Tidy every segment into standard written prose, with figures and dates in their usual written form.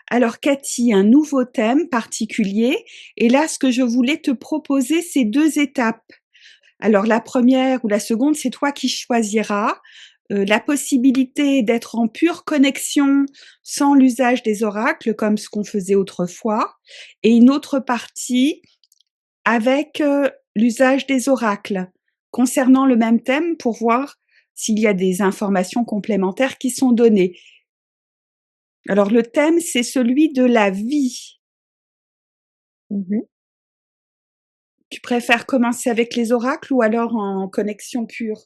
Alors Cathy, un nouveau thème particulier et là, ce que je voulais te proposer, c'est 2 étapes. Alors la première ou la seconde, c'est toi qui choisiras, la possibilité d'être en pure connexion sans l'usage des oracles comme ce qu'on faisait autrefois et une autre partie avec, l'usage des oracles concernant le même thème pour voir s'il y a des informations complémentaires qui sont données. Alors le thème, c'est celui de la vie. Mmh. Tu préfères commencer avec les oracles ou alors en connexion pure?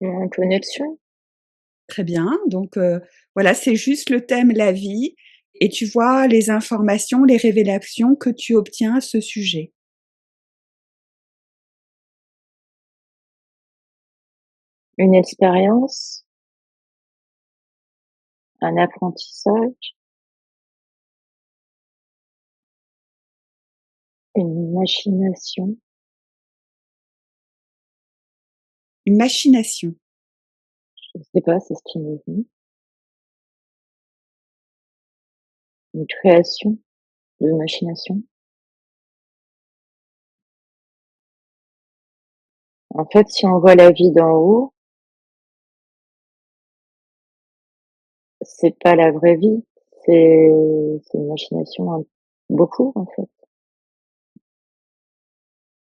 En connexion? Très bien, donc voilà, c'est juste le thème la vie et tu vois les informations, les révélations que tu obtiens à ce sujet. Une expérience? Un apprentissage? Une machination? Une machination. Je sais pas, c'est ce qui m'est venu. Une création de machination? En fait, si on voit la vie d'en haut, c'est pas la vraie vie, c'est une machination, beaucoup, en fait.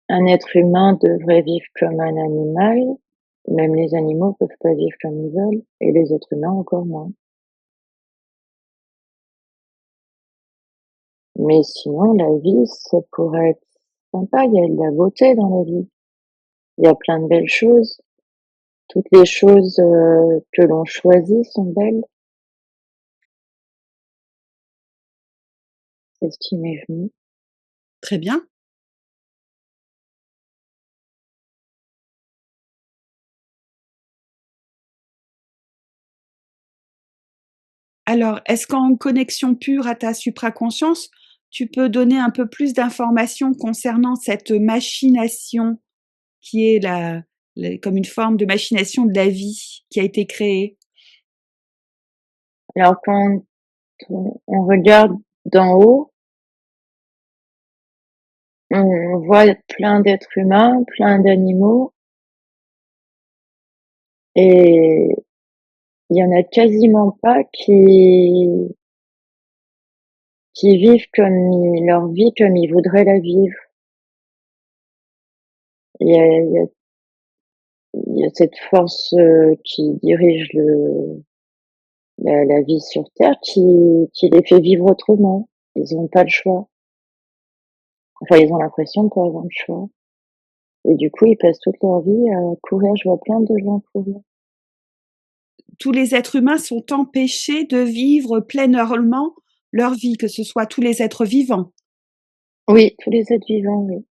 Un être humain devrait vivre comme un animal, même les animaux peuvent pas vivre comme ils veulent et les êtres humains encore moins. Mais sinon, la vie, ça pourrait être sympa, il y a de la beauté dans la vie. Il y a plein de belles choses. Toutes les choses, que l'on choisit sont belles. C'est ce qui m'est venu. Très bien. Alors, est-ce qu'en connexion pure à ta supraconscience, tu peux donner un peu plus d'informations concernant cette machination qui est comme une forme de machination de la vie qui a été créée? Alors quand on regarde d'en haut, on voit plein d'êtres humains, plein d'animaux et il y en a quasiment pas qui vivent leur vie comme ils voudraient la vivre. Il y a il y a il y a cette force, qui dirige la vie sur terre qui les fait vivre autrement. Ils ont pas le choix. Enfin, ils ont l'impression de pas avoir le choix et du coup, ils passent toute leur vie à courir. Je vois plein de gens courir. Tous les êtres humains sont empêchés de vivre pleinement leur vie, que ce soit tous les êtres vivants. Oui, tous les êtres vivants, oui.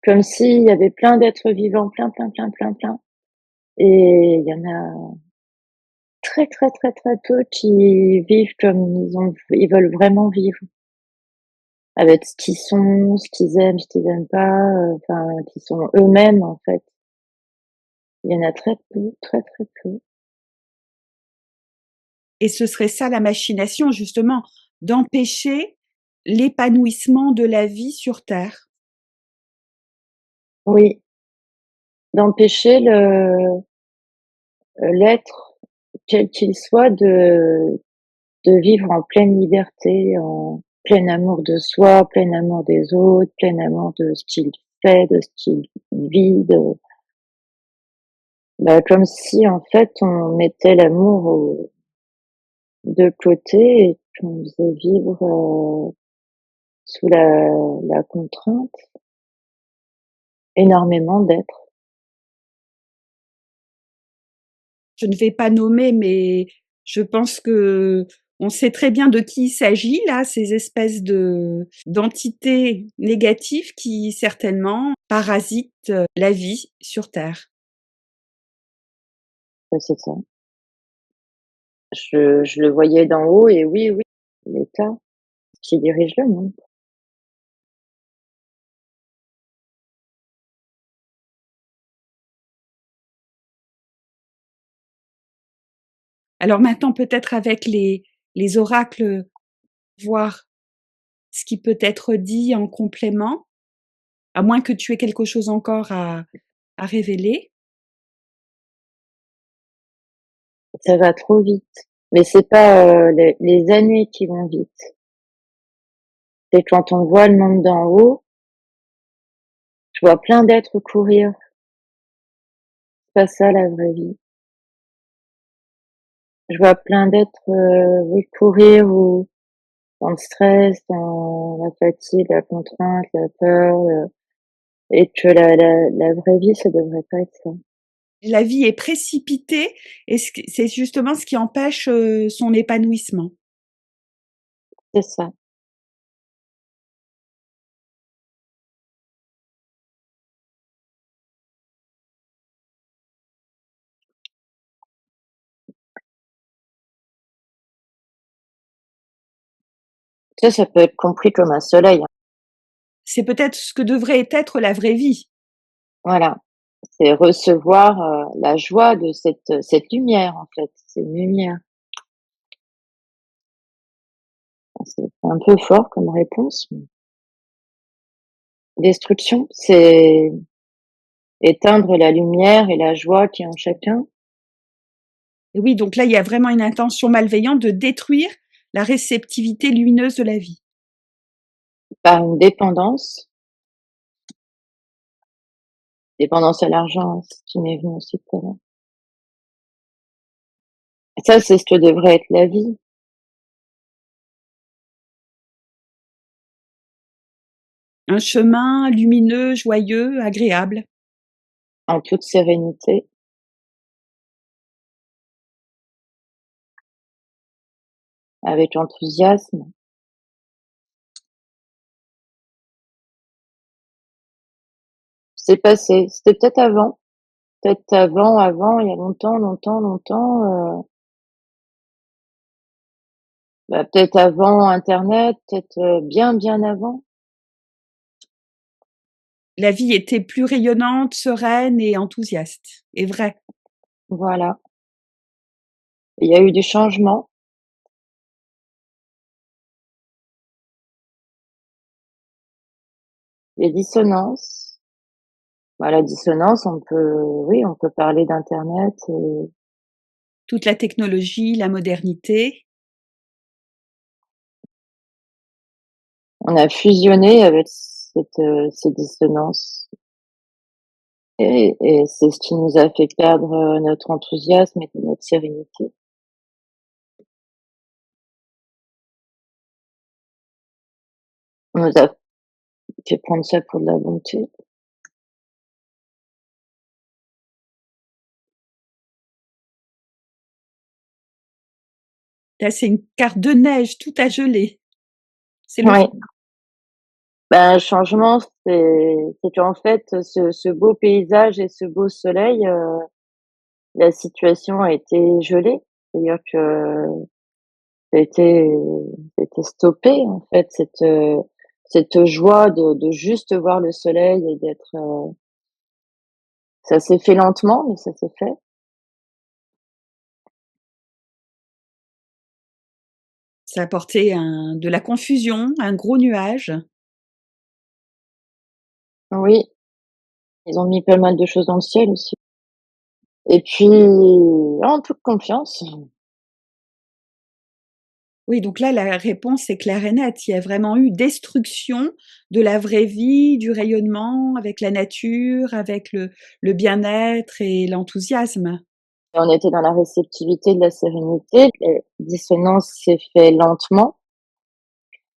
Comme s'il y avait plein d'êtres vivants, plein, plein, plein, plein, plein et il y en a très, très, très, très peu qui vivent comme ils veulent vraiment vivre. Avec ce qu'ils sont, ce qu'ils aiment pas, enfin, qui sont eux-mêmes, en fait. Il y en a très peu, très, très peu. Et ce serait ça la machination, justement, d'empêcher l'épanouissement de la vie sur Terre. Oui, d'empêcher l'être, quel qu'il soit, de vivre en pleine liberté, en plein amour de soi, plein amour des autres, plein amour de ce qu'il fait, de ce qu'il vit, bah, comme si, en fait, on mettait l'amour de côté et qu'on faisait vivre, sous la contrainte énormément d'êtres. Je ne vais pas nommer, mais je pense que on sait très bien de qui il s'agit là, ces espèces de d'entités négatives qui certainement parasitent la vie sur Terre. Ouais, c'est ça. Je le voyais d'en haut et oui, oui, l'État qui dirige le monde. Alors maintenant, peut-être avec les oracles, voir ce qui peut être dit en complément, à moins que tu aies quelque chose encore à révéler. Ça va trop vite. Mais c'est pas les années qui vont vite. C'est quand on voit le monde d'en haut, je vois plein d'êtres courir. C'est pas ça la vraie vie. Je vois plein d'êtres oui, courir ou dans le stress, dans la fatigue, la contrainte, la peur, et que la vraie vie, ça devrait pas être ça. La vie est précipitée et c'est justement ce qui empêche, son épanouissement. C'est ça. Ça peut être compris comme un soleil, hein. C'est peut-être ce que devrait être la vraie vie. Voilà. C'est recevoir la joie de cette lumière, en fait. C'est une lumière. C'est un peu fort comme réponse. Mais destruction, c'est éteindre la lumière et la joie qui est en chacun Et oui, donc là, il y a vraiment une intention malveillante de détruire la réceptivité lumineuse de la vie. par une dépendance à l'argent, ce qui m'est venu aussi tout à l'heure. Ça, c'est ce que devrait être la vie. Un chemin lumineux, joyeux, agréable. En toute sérénité, avec enthousiasme. C'est passé. C'était peut-être avant, il y a longtemps, bah, peut-être avant internet, peut-être, bien avant. La vie était plus rayonnante, sereine et enthousiaste et vraie. Voilà. Il y a eu du changement, des dissonances. Bah, la dissonance, on peut parler d'internet et Toute la technologie, la modernité. on a fusionné avec ces dissonances et c'est ce qui nous a fait perdre, notre enthousiasme et notre sérénité. On nous a fait prendre ça pour de la bonté. Là, c'est une carte de neige, tout a gelé. C'est le Ouais, fond. ben, changement, c'est qu'en fait, ce beau paysage et ce beau soleil, la situation a été gelée. C'est-à-dire que ça a été stoppé, en fait, cette joie de juste voir le soleil et d'être, ça s'est fait lentement, mais ça s'est fait. Ça a apporté de la confusion, un gros nuage. Oui, ils ont mis pas mal de choses dans le ciel aussi. Et puis, en toute confiance. Oui, donc là, la réponse est claire et nette. Il y a vraiment eu destruction de la vraie vie, du rayonnement avec la nature, avec le bien-être et l'enthousiasme. Et on était dans la réceptivité de la sérénité. La dissonance s'est fait lentement.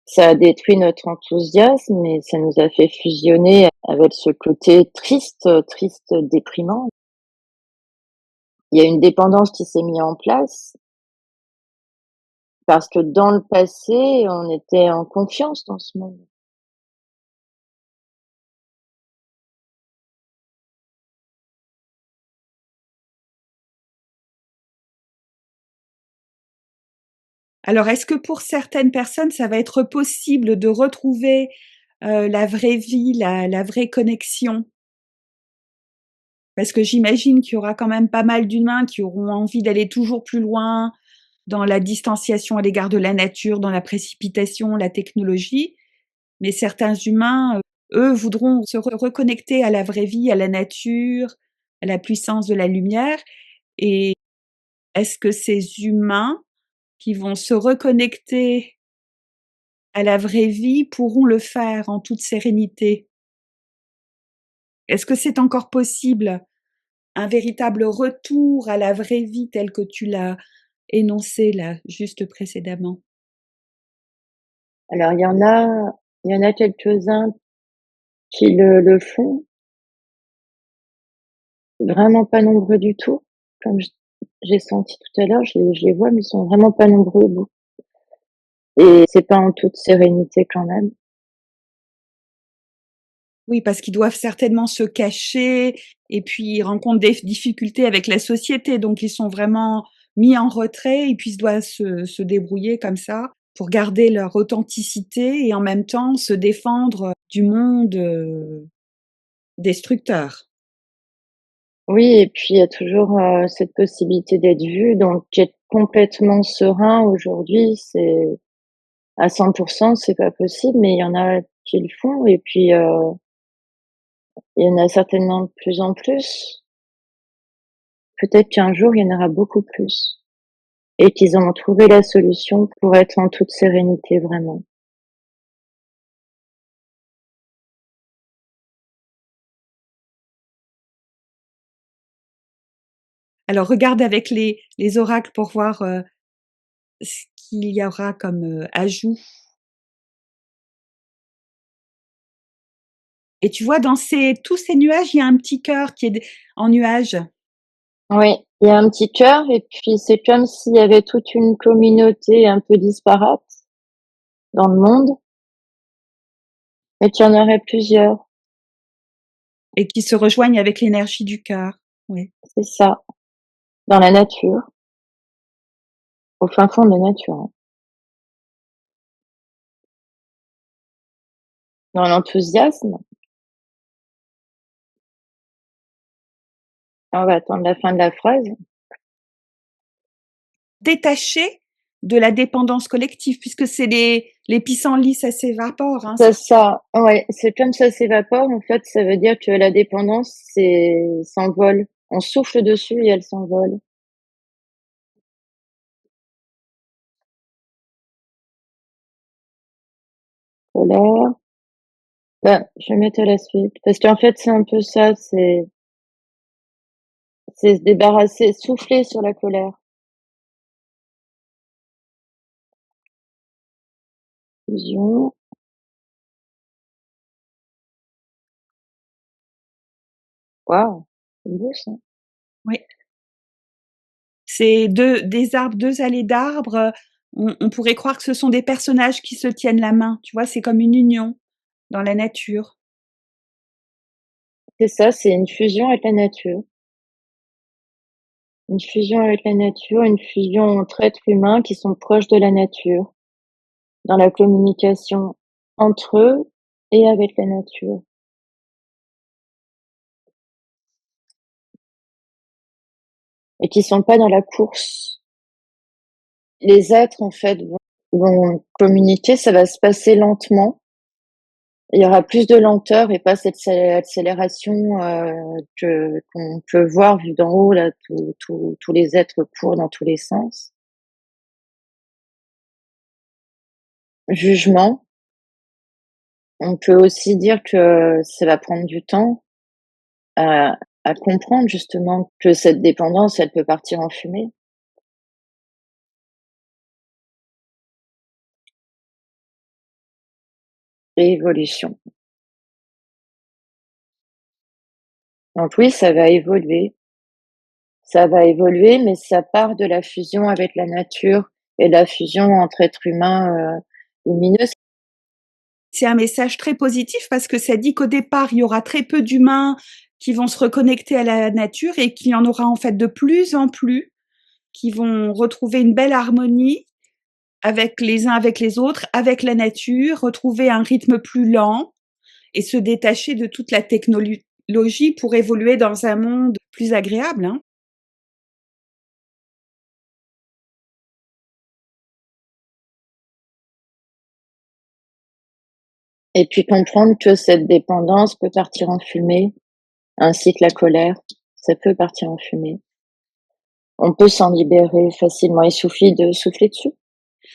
Ça a détruit notre enthousiasme et ça nous a fait fusionner avec ce côté triste, déprimant. Il y a une dépendance qui s'est mise en place parce que dans le passé, on était en confiance dans ce monde. Alors, est-ce que pour certaines personnes, ça va être possible de retrouver la vraie vie, la vraie connexion? Parce que j'imagine qu'il y aura quand même pas mal d'humains qui auront envie d'aller toujours plus loin, dans la distanciation à l'égard de la nature, dans la précipitation, la technologie. Mais certains humains, eux, voudront se reconnecter à la vraie vie, à la nature, à la puissance de la lumière. Et est-ce que ces humains qui vont se reconnecter à la vraie vie pourront le faire en toute sérénité? Est-ce que c'est encore possible, un véritable retour à la vraie vie telle que tu l'as énoncée là, juste précédemment? Alors il y en a quelques-uns qui le font, vraiment pas nombreux du tout. Comme j'ai senti tout à l'heure, je les vois, mais ils sont vraiment pas nombreux au bout. Et c'est pas en toute sérénité quand même. Oui, parce qu'ils doivent certainement se cacher et puis ils rencontrent des difficultés avec la société, donc ils sont vraiment mis en retrait et puis ils doivent se débrouiller comme ça pour garder leur authenticité et en même temps se défendre du monde, destructeur. Oui, et puis il y a toujours, cette possibilité d'être vu, donc être complètement serein aujourd'hui, c'est à 100 c'est pas possible, mais il y en a qui le font et puis, il y en a certainement de plus en plus. Peut-être qu'un jour, il y en aura beaucoup plus et qu'ils auront trouvé la solution pour être en toute sérénité vraiment. Alors regarde avec les oracles pour voir, ce qu'il y aura comme, ajout. Et tu vois dans tous ces nuages, il y a un petit cœur qui est en nuage. Oui, il y a un petit cœur et puis c'est comme s'il y avait toute une communauté un peu disparate dans le monde, mais qu'il y en aurait plusieurs. Et qui se rejoignent avec l'énergie du cœur. Oui. C'est ça, dans la nature, au fin fond de la nature, hein. Dans l'enthousiasme, on va attendre la fin de la phrase. Détaché de la dépendance collective, puisque c'est les pissenlits, ça s'évapore, hein, C'est ça, ouais, c'est comme ça s'évapore, en fait, ça veut dire que la dépendance, s'envole. On souffle dessus et elle s'envole. Colère. Ben, je vais mettre à la suite parce qu'en fait, c'est un peu ça, c'est se débarrasser, souffler sur la colère. Fusion. Waouh, c'est beau ça. oui. C'est des arbres, 2 allées d'arbres, on pourrait croire que ce sont des personnages qui se tiennent la main, tu vois? C'est comme une union dans la nature. C'est ça, c'est une fusion avec la nature. Une fusion avec la nature, une fusion entre êtres humains qui sont proches de la nature, dans la communication entre eux et avec la nature. Et qui sont pas dans la course. Les êtres, en fait, vont communiquer, ça va se passer lentement. Il y aura plus de lenteur et pas cette accélération, qu'on peut voir vu d'en haut là, tous les êtres courent dans tous les sens. Jugement, on peut aussi dire que ça va prendre du temps à comprendre justement que cette dépendance, elle peut partir en fumée. Et évolution. Donc oui, ça va évoluer. Ça va évoluer, mais ça part de la fusion avec la nature et la fusion entre êtres humains, lumineux. C'est un message très positif parce que ça dit qu'au départ, il y aura très peu d'humains qui vont se reconnecter à la nature et qu'il y en aura en fait de plus en plus qui vont retrouver une belle harmonie avec les uns avec les autres, avec la nature, retrouver un rythme plus lent et se détacher de toute la technologie pour évoluer dans un monde plus agréable, hein. et puis comprendre que cette dépendance peut partir en fumée, ainsi que la colère, ça peut partir en fumée. On peut s'en libérer facilement, il suffit de souffler dessus.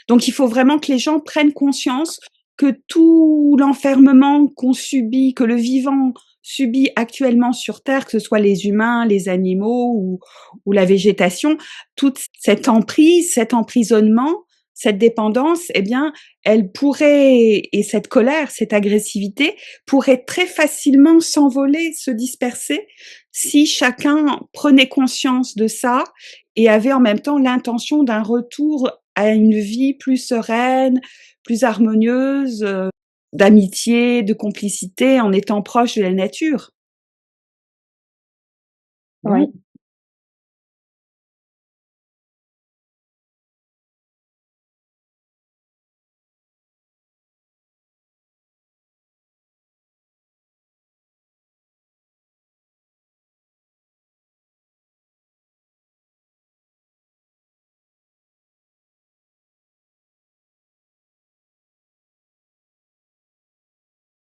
Donc il faut vraiment que les gens prennent conscience que tout l'enfermement qu'on subit, que le vivant subit actuellement sur terre, que ce soit les humains, les animaux ou la végétation, toute cette emprise, cet emprisonnement, cette dépendance, eh bien, elle pourrait et cette colère, cette agressivité pourrait très facilement s'envoler, se disperser si chacun prenait conscience de ça et avait en même temps l'intention d'un retour à une vie plus sereine, plus harmonieuse, d'amitié, de complicité, en étant proche de la nature. Mmh. Oui.